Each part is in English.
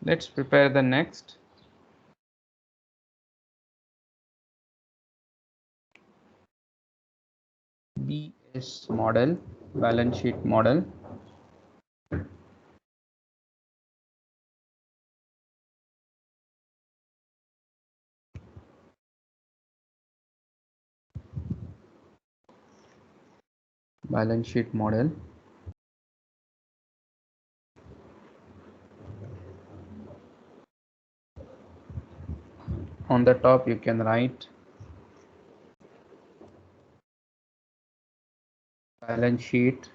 Let's prepare the next. BS model, balance sheet model. Balance sheet model. On the top you can write balance sheet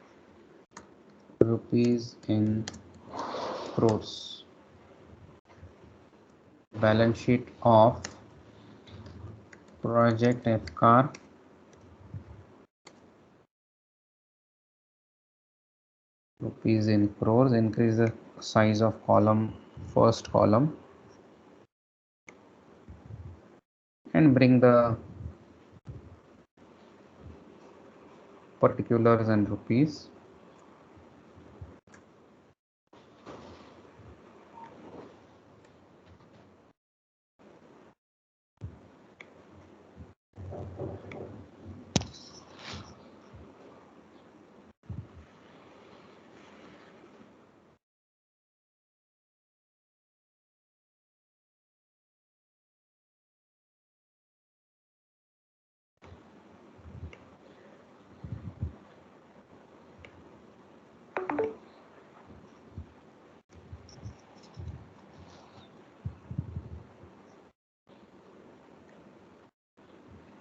rupees in crores. Balance sheet of project FCAR rupees in crores. Increase the size of column, first column, and bring the particulars and rupees.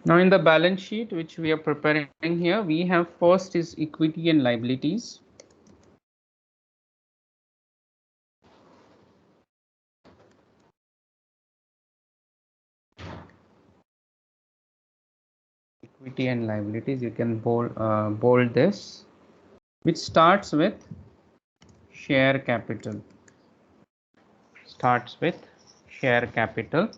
Now in the balance sheet which we are preparing here, we have first is equity and liabilities. Equity and liabilities, you can bold this, which starts with share capital. Starts with share capital.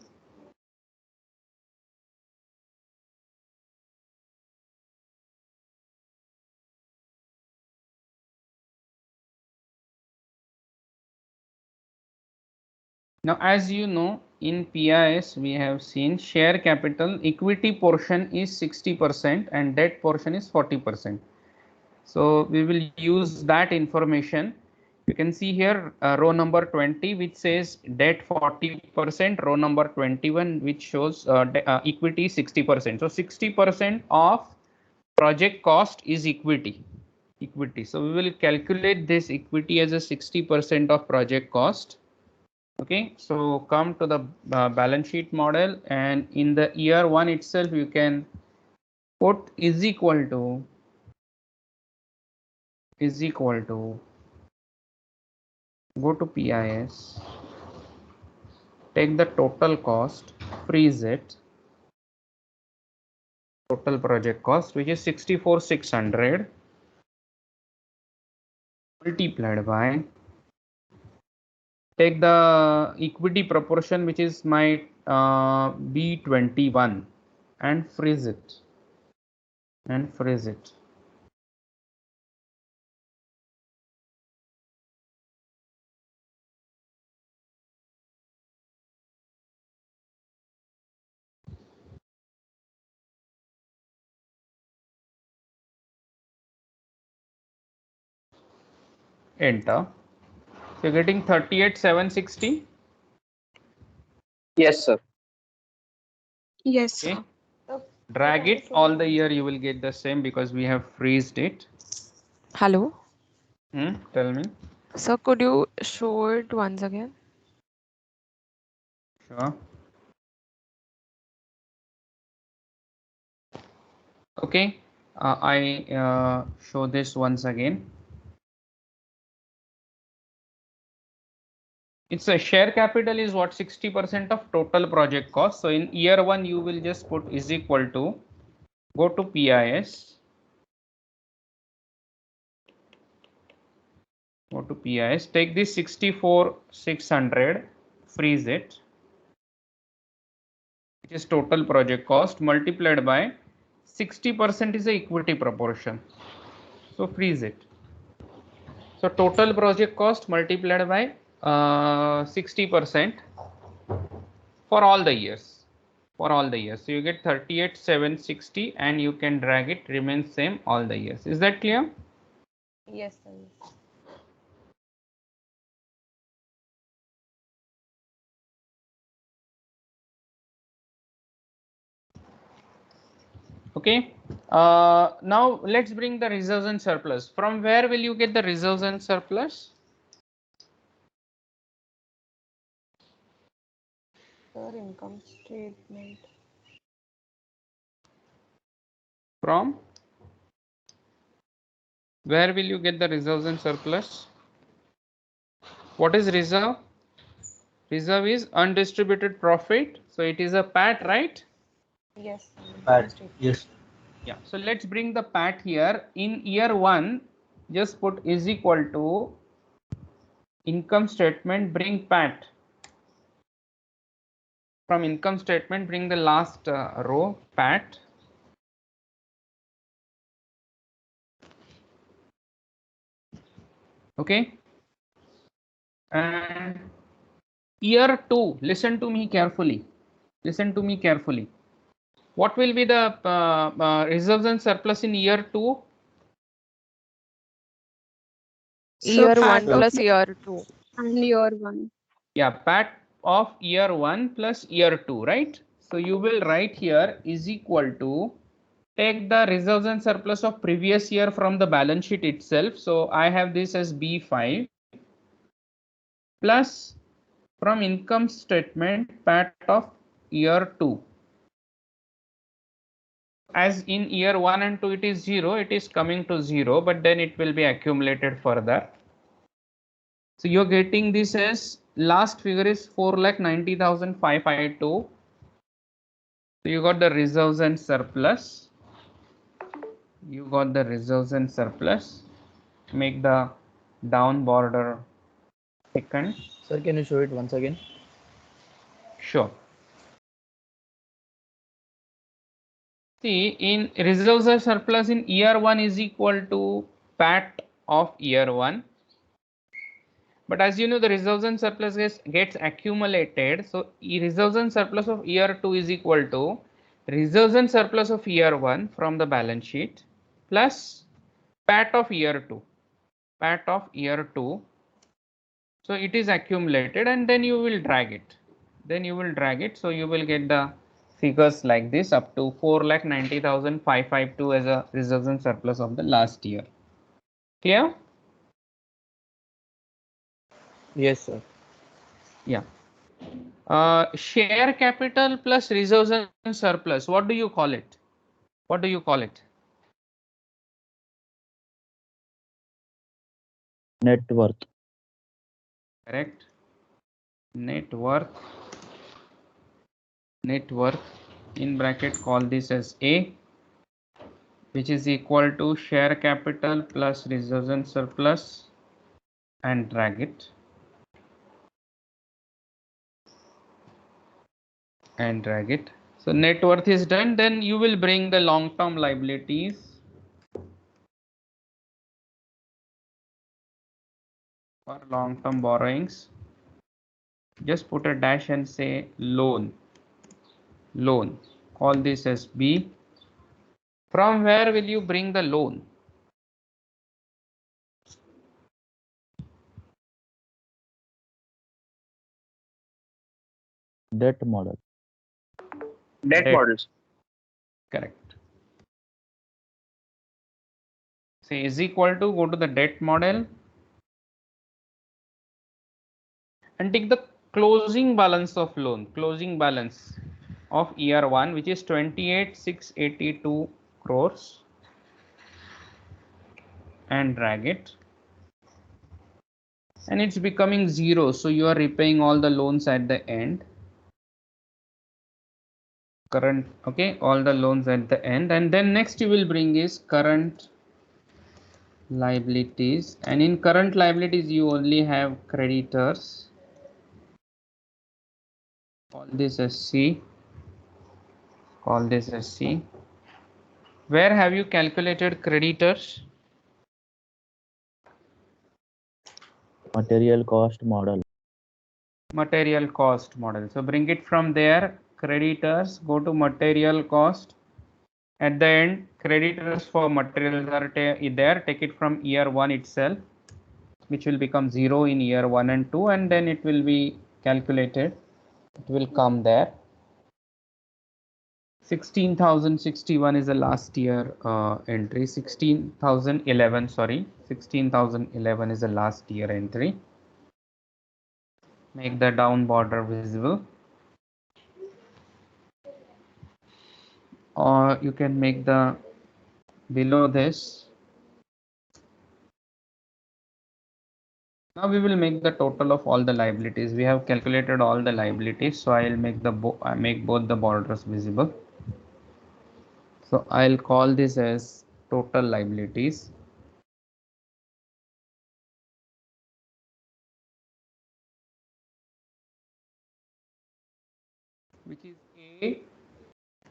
Now, as you know, in PIS we have seen share capital equity portion is 60% and debt portion is 40%. So we will use that information. You can see here row number 20 which says debt 40%, row number 21 which shows equity 60%. So 60% of project cost is equity. So we will calculate this equity as a 60% of project cost. Okay, so come to the balance sheet model, and in the year one itself you can put is equal to go to PIS, take the total cost, freeze it, total project cost which is 64,600 multiplied by, take the equity proportion which is my B21 and freeze it. Enter. So you're getting 38,760. Yes, sir. Yes. Okay. Drag it all the year, you will get the same because we have freezed it. Hello. Tell me. So could you show it once again? Sure. Okay. I show this once again. It's a share capital is what 60% of total project cost. So in year one, you will just put is equal to, go to PIS. Go to PIS, take this 64,600, freeze it, which is total project cost multiplied by 60% is the equity proportion. So freeze it. So total project cost multiplied by 60% for all the years. For all the years. So you get 38,760 and you can drag it, remains same all the years. Is that clear? Yes, sir. Okay. Now let's bring the reserves and surplus. From where will you get the reserves and surplus? Sir, income statement. From where will you get the reserves and surplus? What is reserve? Reserve is undistributed profit. So it is a PAT, right? Yes. PAT. Yes. Yeah. So let's bring the PAT here. In year 1, just put is equal to income statement, bring PAT. From income statement, bring the last row, PAT. Okay. And year 2, listen to me carefully. Listen to me carefully. What will be the reserves and surplus in year 2? Year So 1 PAT of plus year 2. and year 1. Yeah, PAT of year 1 plus year 2, right? So you will write here is equal to, take the reserves and surplus of previous year from the balance sheet itself. So I have this as B5 plus from income statement PAT of year 2. As in year 1 and 2 it is 0, it is coming to 0, but then it will be accumulated further. So you're getting this as last figure is 4,90,552. So you got the reserves and surplus. You got the reserves and surplus. Make the down border second. Sir, can you show it once again? Sure. See, in reserves and surplus in year 1 is equal to PAT of year 1. But as you know, the reserves and surplus gets accumulated. So reserves and surplus of year 2 is equal to reserves and surplus of year 1 from the balance sheet plus PAT of year 2. PAT of year 2. So it is accumulated and then you will drag it. Then you will drag it. So you will get the figures like this up to 4,90,552 as a reserves and surplus of the last year. Clear? Yes, sir. Yeah. Share capital plus reserves and surplus. What do you call it? What do you call it? Net worth. Correct. Net worth. Net worth in bracket, call this as A, which is equal to share capital plus reserves and surplus, and drag it. And drag it. So net worth is done. Then you will bring the long-term liabilities. For long-term borrowings, just put a dash and say loan. Loan. Call this as B. From where will you bring the loan? Debt model. Debt models. Correct. Say is equal to, go to the debt model and take the closing balance of loan. Closing balance of year 1, which is 28,682 crores, and drag it. And it's becoming 0. So you are repaying all the loans at the end. Current, okay, all the loans at the end. And then next you will bring is current liabilities. And in current liabilities, you only have creditors. Call this as C. Call this as C. Where have you calculated creditors? Material cost model. material cost model. So bring it from there, creditors, go to material cost. At the end, creditors for materials are there, take it from year 1 itself, which will become 0 in year 1 and 2, and then it will be calculated. It will come there. 16,061 is the last year entry. 16,011, sorry, 16,011 is the last year entry. Make the down border visible, or you can make the below this. Now we will make the total of all the liabilities. We have calculated all the liabilities, so I'll make the make both the borders visible. So I'll call this as total liabilities. Which is A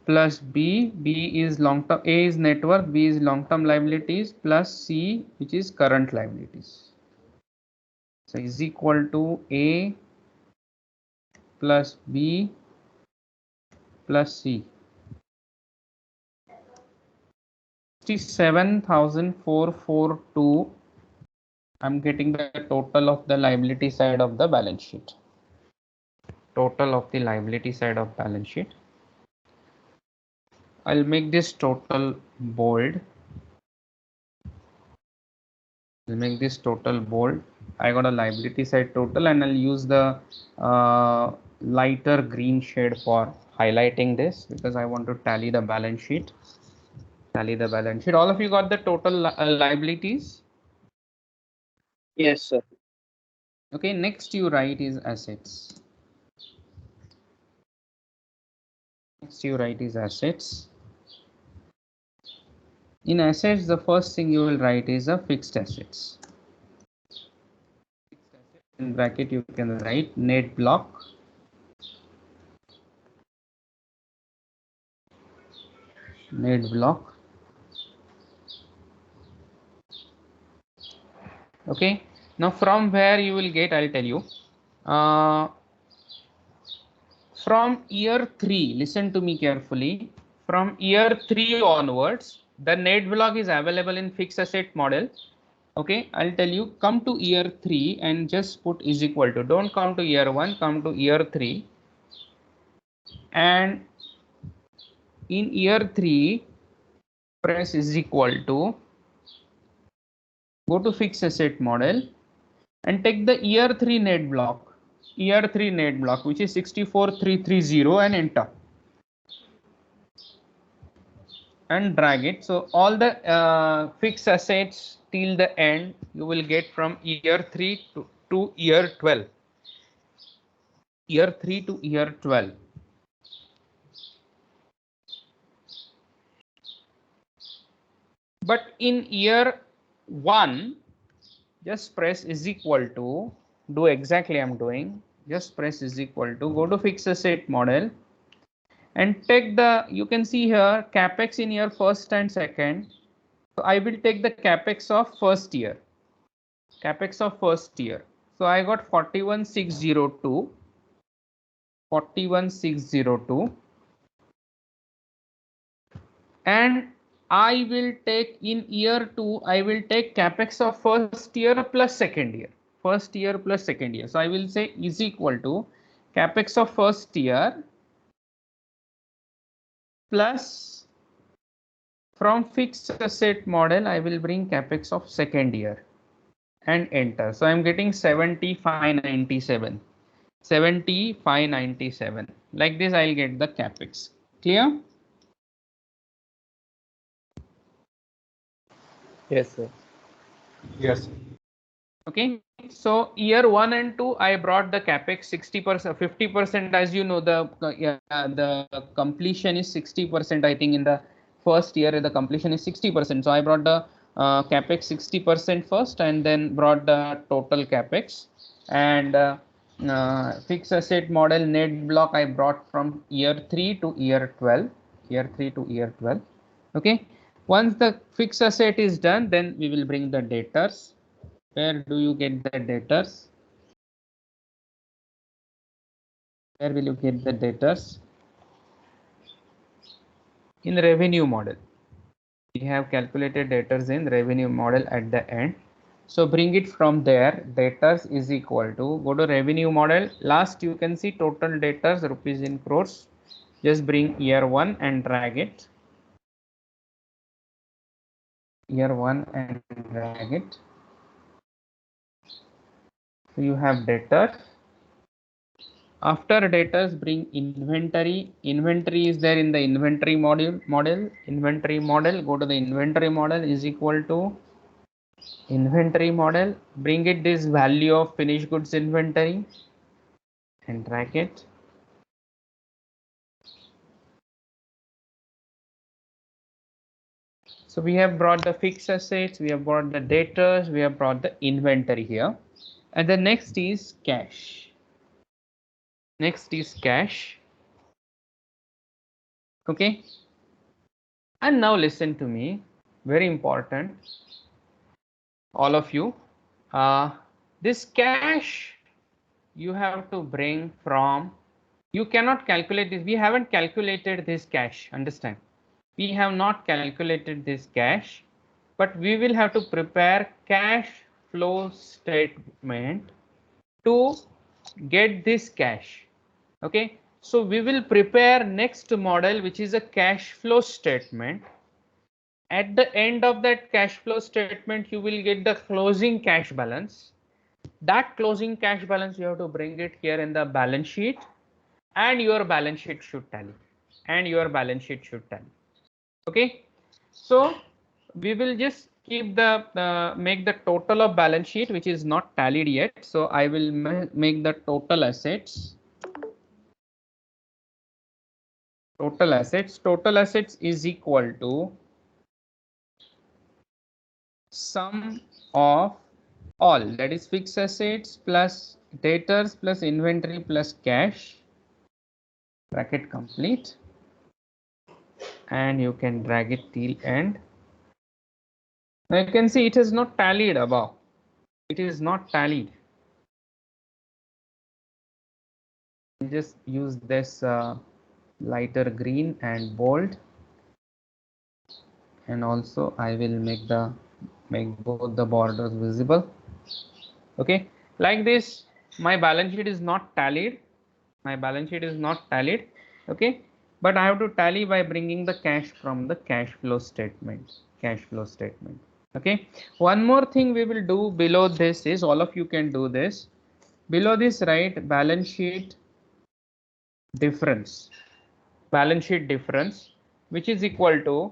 plus B. B is long term, A is net worth, B is long term liabilities, plus C, which is current liabilities. So is equal to A plus B plus C. 67,442. I'm getting the total of the liability side of the balance sheet. Total of the liability side of balance sheet. I'll make this total bold. I'll make this total bold. I got a liability side total, and I'll use the lighter green shade for highlighting this, because I want to tally the balance sheet. Tally the balance sheet. All of you got the total liabilities? Yes, sir. Okay, next you write is assets. Next you write is assets. In assets, the first thing you will write is a fixed assets. In bracket you can write net block. Net block. Okay, now from where you will get, I'll tell you. From year 3, listen to me carefully. From year 3 onwards, the net block is available in fixed asset model. Okay, I'll tell you, come to year 3 and just put is equal to, don't come to year 1, come to year 3. And in year 3, press is equal to, go to fixed asset model and take the year 3 net block, which is 64,330, and enter. And drag it. So all the fixed assets till the end you will get from year 3 to year 12. Year 3 to year 12. But in year 1, just press is equal to, do exactly I'm doing, just press is equal to, go to fixed asset model and take the, you can see here capex in year first and second. So I will take the capex of first year. Capex of first year. So I got 41,602. 41,602. And I will take in year 2, I will take capex of first year plus second year. First year plus second year. So I will say is equal to capex of first year plus, from fixed asset model, I will bring capex of second year and enter. So I'm getting 7597. 7597. Like this, I'll get the capex. Clear? Yes, sir. Yes. Okay. So year 1 and 2, I brought the capex 60%, 50%. As you know, the completion is 60%. I think in the first year, the completion is 60%. So I brought the capex 60% first, and then brought the total capex. And fixed asset model net block I brought from year 3 to year 12. Year 3 to year 12. Okay. Once the fixed asset is done, then we will bring the debtors. Where do you get the debtors? Where will you get the debtors? In revenue model. We have calculated debtors in revenue model at the end. So bring it from there. Debtors is equal to, go to revenue model. Last you can see total debtors rupees in crores. Just bring year 1 and drag it. Year 1 and drag it. So you have debtors. After debtors, bring inventory. Inventory is there in the inventory model. Inventory model. Go to the inventory model is equal to inventory model. Bring it this value of finished goods inventory and drag it. So we have brought the fixed assets, we have brought the debtors, we have brought the inventory here. And the next is cash. Next is cash. Okay. And now listen to me. Very important. All of you. This cash you have to bring from, you cannot calculate this. We haven't calculated this cash. Understand? We have not calculated this cash, but we will have to prepare cash flow statement to get this cash. Okay, so we will prepare next model, which is a cash flow statement. At the end of that cash flow statement, you will get the closing cash balance. That closing cash balance, you have to bring it here in the balance sheet, and your balance sheet should tally. Okay, so we will just keep the make the total of balance sheet, which is not tallied yet. So I will make the total assets. Total assets is equal to sum of all, that is fixed assets plus debtors plus inventory plus cash, bracket complete, and you can drag it till end. Now you can see it is not tallied above. It is not tallied. Just use this lighter green and bold, and also I will make both the borders visible. Okay, like this, my balance sheet is not tallied. Okay, but I have to tally by bringing the cash from the cash flow statement. Okay, one more thing we will do below this is, all of you can do this. Below this, write balance sheet difference, which is equal to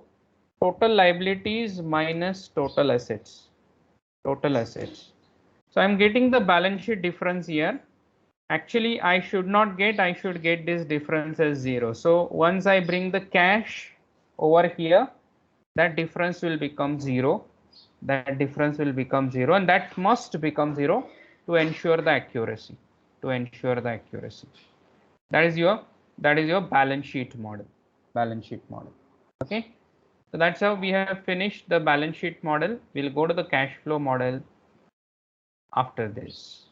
total liabilities minus total assets. So I'm getting the balance sheet difference here. Actually, I should get this difference as 0. So once I bring the cash over here, that difference will become 0. And that must become 0 to ensure the accuracy. That is your balance sheet model. Okay. So that's how we have finished the balance sheet model. We'll go to the cash flow model after this.